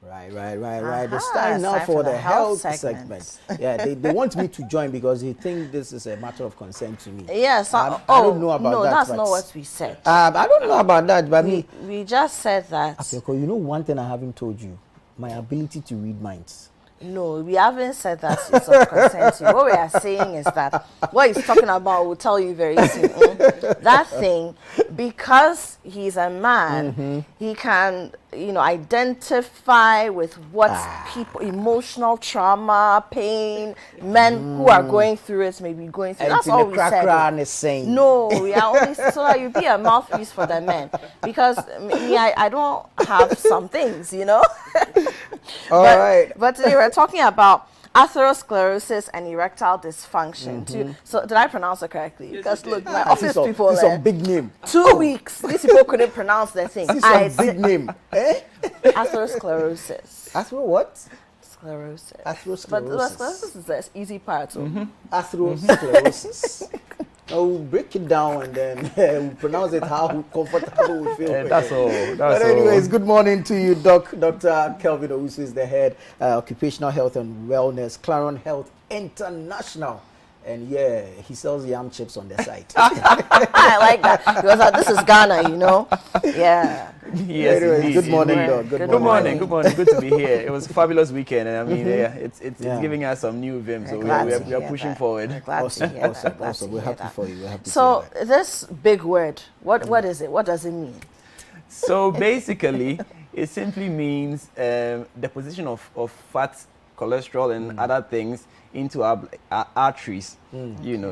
Right. It's time now for the health segment. Yeah, they want me to join because they think this is a matter of concern to me. Yes. I don't know about that. No, that's not what we said. I don't know about that, but we just said that. Apeko, you know one thing I haven't told you? My ability to read minds. No, we haven't said that it's of concern to you. What we are saying is that what he's talking about, we'll tell you very soon. That thing, because he's a man, he can, identify with what people, emotional trauma, pain, men who are going through it may be going through. That's all we said. No, we are only so that you be a mouthpiece for the men. Because me, I don't have some things, All right. But today we're talking about atherosclerosis and erectile dysfunction. So did I pronounce it correctly? Because look, my office people, it's a big name. 2 weeks, these people couldn't pronounce their thing. It's a big name. Atherosclerosis. Athero what? Sclerosis. Atherosclerosis. But sclerosis is the easy part. Atherosclerosis. We'll break it down and then we'll pronounce it how comfortable we feel. That's all. But anyways, good morning to you, Dr. Kelvin Owusu is the head occupational health and wellness, Claron Health International. And yeah, he sells yam chips on the site. I like that because this is Ghana, Yeah. Yes, anyways, good morning, Doc. Good morning. Good to be here. It was a fabulous weekend, and I mean, it's giving us some new vim, so we are pushing forward. Awesome. We're happy for you. So this big word, what is it? What does it mean? So basically, it simply means the position of fat, cholesterol, and other things into our arteries,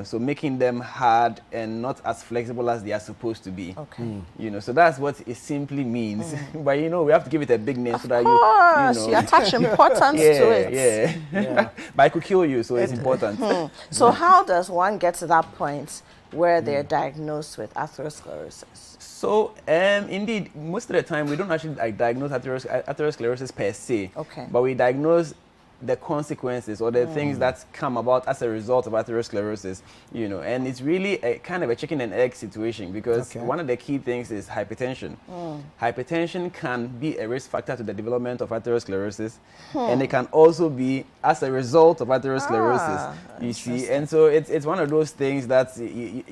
so making them hard and not as flexible as they are supposed to be. Okay. So that's what it simply means. But we have to give it a big name so that you attach importance to it. Yeah. But it could kill you, so it's important. So how does one get to that point where they're diagnosed with atherosclerosis? So, indeed, most of the time we don't actually diagnose atherosclerosis per se. Okay. But we diagnose the consequences or the things that come about as a result of atherosclerosis, and it's really a kind of a chicken and egg situation because one of the key things is hypertension. Hypertension can be a risk factor to the development of atherosclerosis, and it can also be as a result of atherosclerosis, you see. And so it's one of those things that, it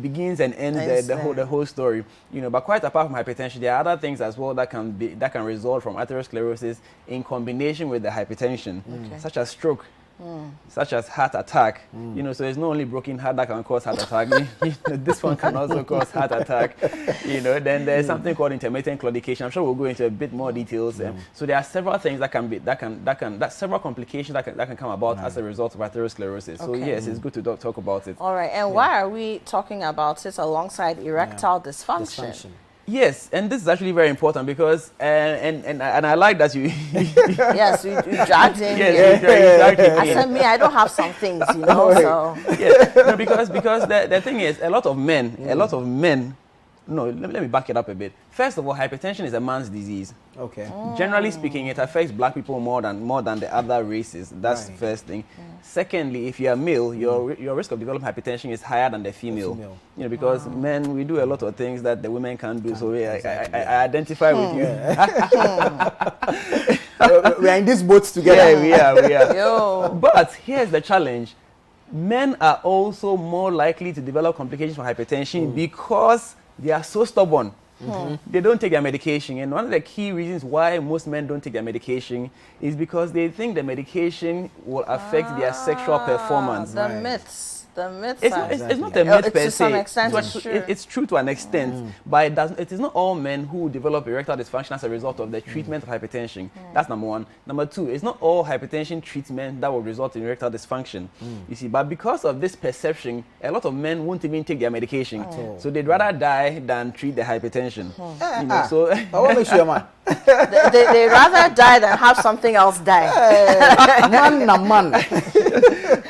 begins and ends the whole story, But quite apart from hypertension, there are other things as well that can result from atherosclerosis in combination with the hypertension, such as stroke, such as heart attack. So it's not only broken heart that can cause heart attack. This one can also cause heart attack. Then there's something called intermittent claudication. I'm sure we'll go into a bit more details. So there are several things several complications that can come about as a result of atherosclerosis. So yes, it's good to talk about it. All right, and why are we talking about it alongside erectile dysfunction? Yes, and this is actually very important because, and I like that you. Yes, we dragged in. Yes, exactly. I said, me, I don't have some things, so. Yes, no, because the thing is, a lot of men. No, let me back it up a bit. First of all, hypertension is a man's disease. Okay. Generally speaking, it affects black people more than the other races. That's the first thing. Secondly, if you are male, your risk of developing hypertension is higher than the female. Because men, we do a lot of things that the women can't do. So I identify with you. We are in these boats together. Yeah, we are. Yo. But here's the challenge. Men are also more likely to develop complications from hypertension because they are so stubborn. They don't take their medication, and one of the key reasons why most men don't take their medication is because they think the medication will affect their sexual performance. The myths. It's not a myth per se. To some extent, it's true to an extent, but it is not all men who develop erectile dysfunction as a result of the treatment of hypertension. That's number one. Number two, it's not all hypertension treatment that will result in erectile dysfunction. You see, but because of this perception, a lot of men won't even take their medication. So they'd rather die than treat the hypertension. So what makes you a man? They rather die than have something else die. Man.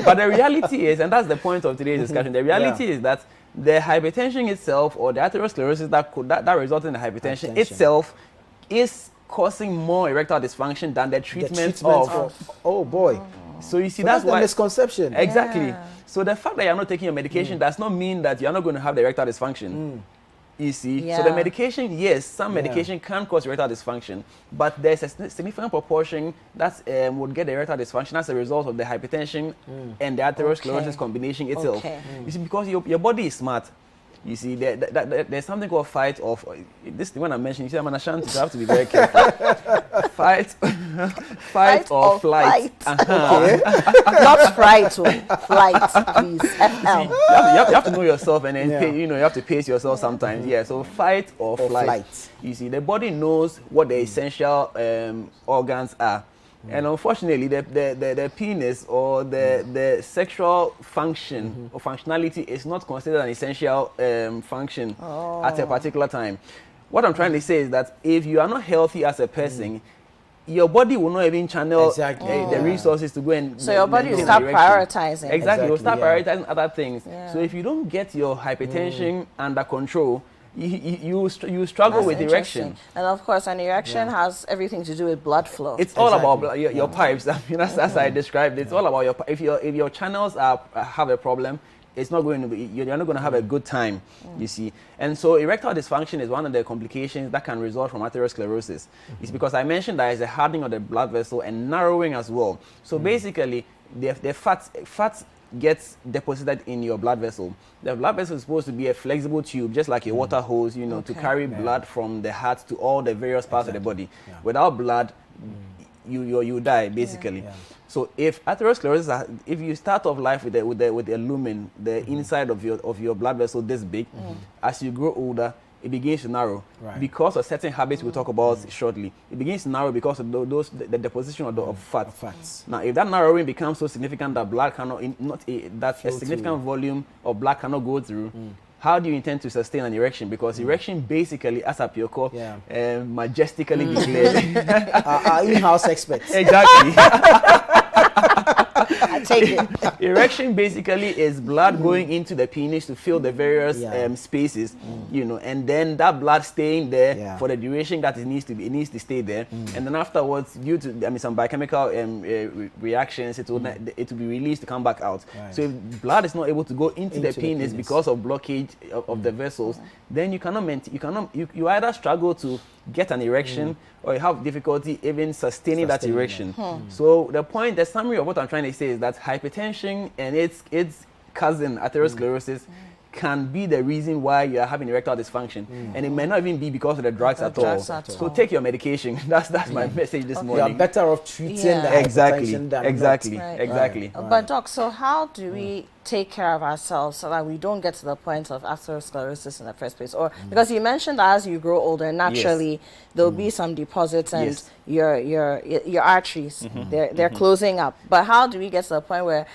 But the reality is, and that's the point of today's discussion, the reality is that the hypertension itself, or the atherosclerosis that results in the hypertension itself, is causing more erectile dysfunction than the treatment of. Oh boy. So you see, that's why the misconception. Exactly. So the fact that you're not taking your medication does not mean that you're not going to have the erectile dysfunction. You see, so the medication, yes, some medication can cause erectile dysfunction, but there's a significant proportion that would get erectile dysfunction as a result of the hypertension and the atherosclerosis combination itself. You see, because your body is smart. You see, there's something called fight or this is the one I mentioned. You see, I'm an Ashanti, so I have to be very careful. fight or flight. Not fright, flight, please. FL. You have to know yourself, and then you have to pace yourself sometimes. Yeah. So fight or flight. You see, the body knows what the essential organs are. And unfortunately, the penis or the sexual function or functionality is not considered an essential function at a particular time. What I'm trying to say is that if you are not healthy as a person, your body will not even channel the resources to go and... So your body will start prioritizing. Exactly, will start prioritizing other things. So if you don't get your hypertension under control, you struggle with erection. And of course, an erection has everything to do with blood flow. It's all about your pipes. I mean, as I described, it's all about if your channels have a problem, it's not going to be, you're not going to have a good time, you see. And so erectile dysfunction is one of the complications that can result from atherosclerosis. It's because I mentioned that there's a hardening of the blood vessel and narrowing as well. So basically, the fat gets deposited in your blood vessel. The blood vessel is supposed to be a flexible tube, just like a water hose, to carry blood from the heart to all the various parts of the body. Without blood, you die, basically. So if atherosclerosis, if you start off life with a lumen, the inside of your blood vessel this big, as you grow older, it begins to narrow because of certain habits we'll talk about shortly. It begins to narrow because of the deposition of fats. Now, if that narrowing becomes so significant that blood cannot, a significant volume of blood cannot go through, how do you intend to sustain an erection? Because erection basically, as Apioko majestically declared, our in-house experts. Exactly. I take it. Erection basically is blood going into the penis to fill the various spaces, and then that blood staying there for the duration that it needs to stay there, and then afterwards, due to some biochemical reactions, it will be released to come back out. So if blood is not able to go into the penis because of blockage of the vessels, then you either struggle to get an erection or you have difficulty even sustaining that erection. So the summary of what I'm trying to say is that hypertension and its cousin atherosclerosis can be the reason why you are having erectile dysfunction, and it may not even be because of the drugs at all. So take your medication. That's my message this morning. You are better off treating the hypertension than exactly. But doc, so how do we take care of ourselves so that we don't get to the point of atherosclerosis in the first place? Or because you mentioned that as you grow older, naturally there'll be some deposits and your arteries they're closing up. But how do we get to the point where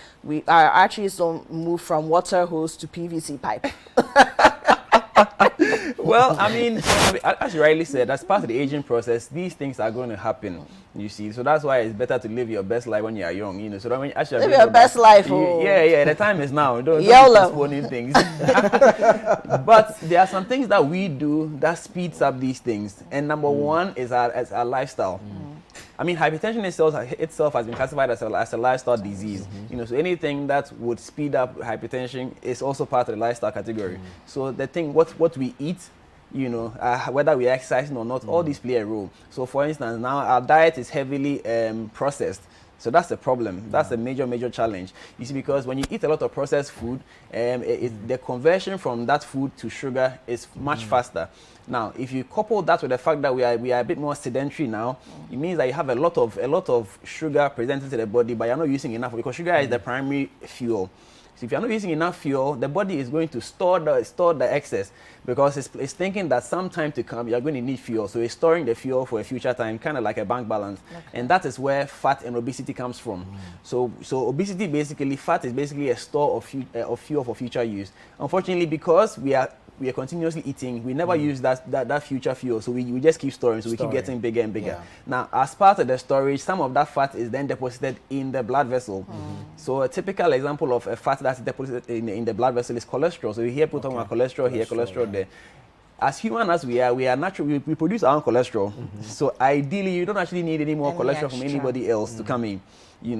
our arteries don't move from water hose to PVC pipe? Well, I mean, as you rightly said, as part of the aging process, these things are going to happen, you see. So that's why it's better to live your best life when you are young, So that when as you live your best life. The time is now. Don't be postponing things. But there are some things that we do that speeds up these things. And number one is our lifestyle. I mean, hypertension itself has been classified as a lifestyle disease. So anything that would speed up hypertension is also part of the lifestyle category. So the thing, what we eat, whether we exercise or not, all these play a role. So for instance, now our diet is heavily processed. So that's the problem. That's a major challenge. You see, because when you eat a lot of processed food, the conversion from that food to sugar is much faster. Now, if you couple that with the fact that we are a bit more sedentary now, it means that you have a lot of sugar presented to the body, but you're not using enough because sugar is the primary fuel. So if you're not using enough fuel, the body is going to store the excess because it's thinking that some time to come you're going to need fuel. So it's storing the fuel for a future time, kind of like a bank balance. And that is where fat and obesity comes from. So obesity fat is basically a store of fuel for future use. Unfortunately, because we are continuously eating, we never use that future fuel, so we just keep storing, so we keep getting bigger and bigger. Now, as part of the storage, some of that fat is then deposited in the blood vessel. So a typical example of a fat that's deposited in the blood vessel is cholesterol. So you hear people talking about cholesterol here, cholesterol there. As human as we are natural, we produce our own cholesterol. So ideally, you don't actually need any more cholesterol from anybody else to come in.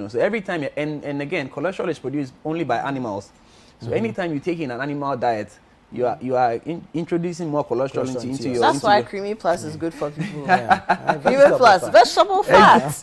So every time, and again, cholesterol is produced only by animals. So anytime you take in an animal diet, you are introducing more cholesterol into your. That's why Creamy Plus is good for people. Creamy Plus, vegetable fat,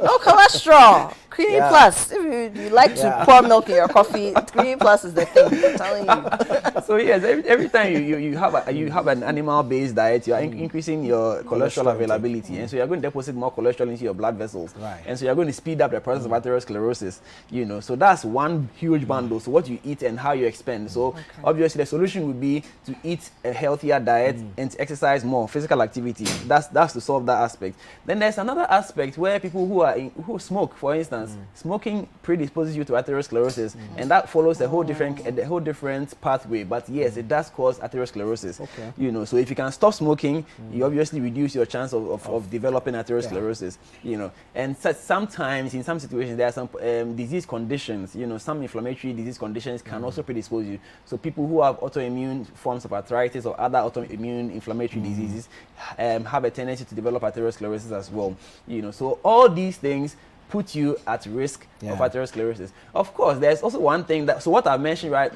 no cholesterol. Creamy Plus. If you like to pour milk in your coffee, Creamy Plus is the thing. I'm telling you. So yes, every time you have an animal-based diet, you are increasing your cholesterol availability, and so you're going to deposit more cholesterol into your blood vessels, and so you're going to speed up the process of atherosclerosis. You know, so that's one huge bundle. So what you eat and how you expend. So obviously the solution would be to eat a healthier diet and to exercise more, physical activity. That's to solve that aspect. Then there's another aspect where people who smoke, for instance, smoking predisposes you to atherosclerosis, and that follows a whole different pathway. But yes, it does cause atherosclerosis. You know, so if you can stop smoking, you obviously reduce your chance of developing atherosclerosis. You know, and sometimes in some situations there are some disease conditions. You know, some inflammatory disease conditions can also predispose you. So people who have autoimmune forms of arthritis or other autoimmune inflammatory diseases have a tendency to develop atherosclerosis as well. You know, so all these things put you at risk of atherosclerosis. Of course, there's also one thing that, so what I've mentioned, right,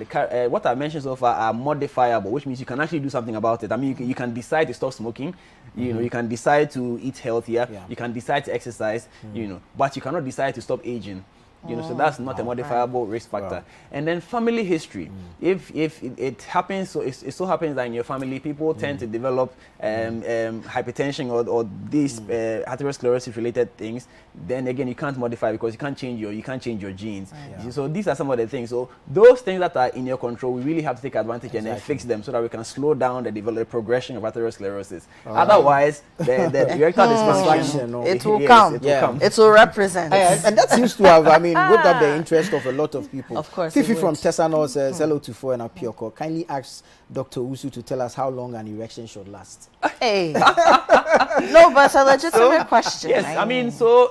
what I've mentioned so far are modifiable, which means you can actually do something about it. I mean, you can decide to stop smoking, you know, you can decide to eat healthier, you can decide to exercise, you know, but you cannot decide to stop aging. You know, so that's not a modifiable risk factor. And then family history. If it happens, so it so happens that in your family people tend to develop hypertension or these atherosclerosis related things, then again you can't modify because you can't change your genes. So these are some of the things. So those things that are in your control, we really have to take advantage and then fix them so that we can slow down the progression of atherosclerosis. Otherwise, the erectile dysfunction, it will come. It will represent. And that seems to have, I mean, whipped up the interest of a lot of people. Of course. Fifi from Tesano says, hello to Four and Apioko. Kindly ask Dr. Usu to tell us how long an erection should last. Hey. No, but it's a legitimate question. Yes, I mean, so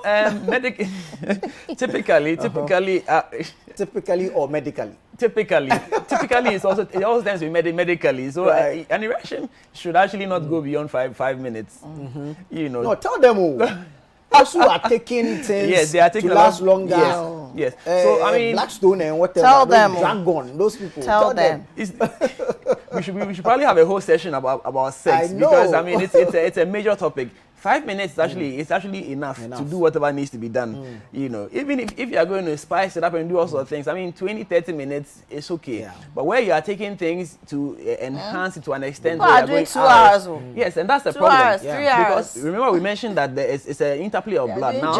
typically or medically? Typically it also tends to be medically. So an erection should actually not go beyond five minutes. You know. No, tell them all. Those who are taking things they are taking to last longer. Yes. So I mean, Blackstone and whatever. Tell them. Dragon. Those people. Tell them. We should probably have a whole session about sex because I mean it's a major topic. 5 minutes is actually enough to do whatever needs to be done. You know, even if you are going to spice it up and do all sorts of things, I mean 20-30 minutes is okay. But where you are taking things to enhance it to an extent where you are going 2 hours. Yes, and that's the 2 problem. hours, 3 hours. Because remember we mentioned that it's an interplay of blood. Now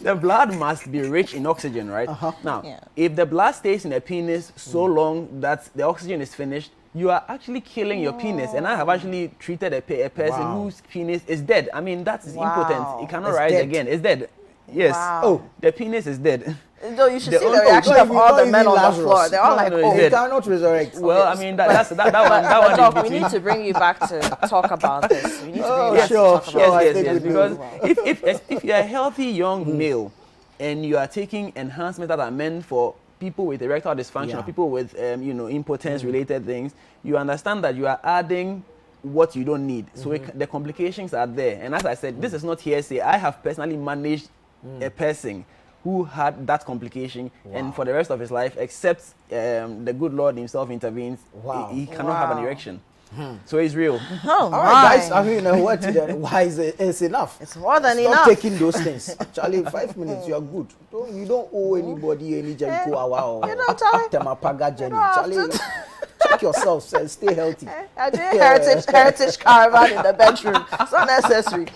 the blood must be rich in oxygen, right? Now, if the blood stays in the penis so long that the oxygen is finished, you are actually killing your penis. And I have actually treated a person whose penis is dead. I mean, that is impotent. It cannot rise again. It's dead. Yes. Wow. The penis is dead. No, you should see the reaction of all the men on the floor. They're all like, oh, you cannot resurrect. Well, I mean, that one. We need to bring you back to talk about this. We need to bring you back to talk about this. Because if you're a healthy young male and you are taking enhancements that are meant for people with erectile dysfunction, or people with impotence related things, you understand that you are adding what you don't need. So the complications are there. And as I said, this is not hearsay. I have personally managed a person who had that complication, and for the rest of his life, except the good Lord himself intervenes, he cannot have an erection. So it's real. All right, guys. I mean, why is it's enough? It's more than enough. Stop taking those things. Actually, 5 minutes, you are good. You don't owe anybody any Janko hour or Temapaga Jenny. Charlie, check yourself and stay healthy. I did heritage caravan in the bedroom. It's not necessary.